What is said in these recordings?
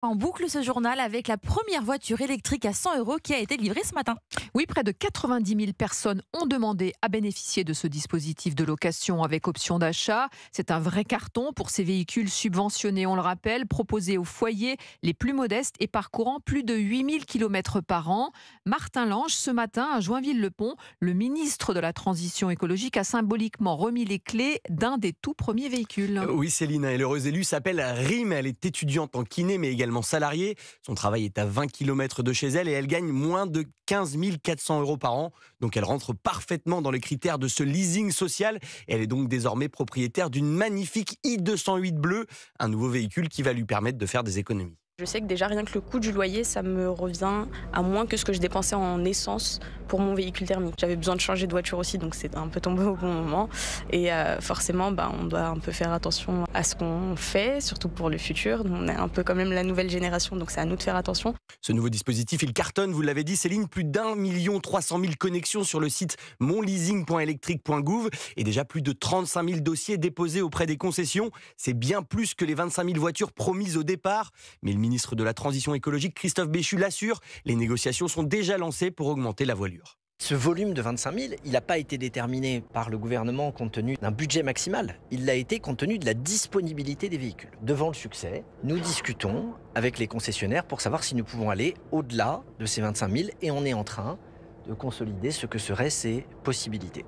En boucle ce journal avec la première voiture électrique à 100 € qui a été livrée ce matin. Oui, près de 90 000 personnes ont demandé à bénéficier de ce dispositif de location avec option d'achat. C'est un vrai carton pour ces véhicules subventionnés, on le rappelle, proposés aux foyers les plus modestes et parcourant plus de 8000 km par an. Martin Lange, ce matin à Joinville-le-Pont, le ministre de la Transition écologique a symboliquement remis les clés d'un des tout premiers véhicules. Oui, Céline, et l'heureuse élue s'appelle Rim. Elle est étudiante en kiné, mais également salariée. Son travail est à 20 km de chez elle et elle gagne moins de 15 400 € par an. Donc elle rentre parfaitement dans les critères de ce leasing social. Elle est donc désormais propriétaire d'une magnifique i208 bleue, un nouveau véhicule qui va lui permettre de faire des économies. Je sais que déjà rien que le coût du loyer, ça me revient à moins que ce que je dépensais en essence pour mon véhicule thermique. J'avais besoin de changer de voiture aussi, donc c'est un peu tombé au bon moment. Et forcément, on doit un peu faire attention à ce qu'on fait, surtout pour le futur. On est un peu quand même la nouvelle génération, donc c'est à nous de faire attention. Ce nouveau dispositif, il cartonne, vous l'avez dit Céline, plus d'1 300 000 connexions sur le site monleasing.electric.gouv et déjà plus de 35 000 dossiers déposés auprès des concessions. C'est bien plus que les 25 000 voitures promises au départ. Mais le ministre de la Transition écologique, Christophe Béchu, l'assure, les négociations sont déjà lancées pour augmenter la voilure. Ce volume de 25 000, il n'a pas été déterminé par le gouvernement compte tenu d'un budget maximal. Il l'a été compte tenu de la disponibilité des véhicules. Devant le succès, nous discutons avec les concessionnaires pour savoir si nous pouvons aller au-delà de ces 25 000 et on est en train de consolider ce que seraient ces possibilités.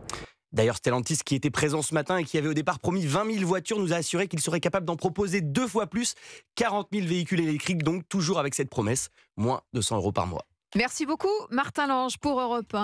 D'ailleurs, Stellantis, qui était présent ce matin et qui avait au départ promis 20 000 voitures, nous a assuré qu'il serait capable d'en proposer 2 fois plus, 40 000 véhicules électriques, donc toujours avec cette promesse, moins de 100 € par mois. Merci beaucoup, Martin Lange, pour Europe 1.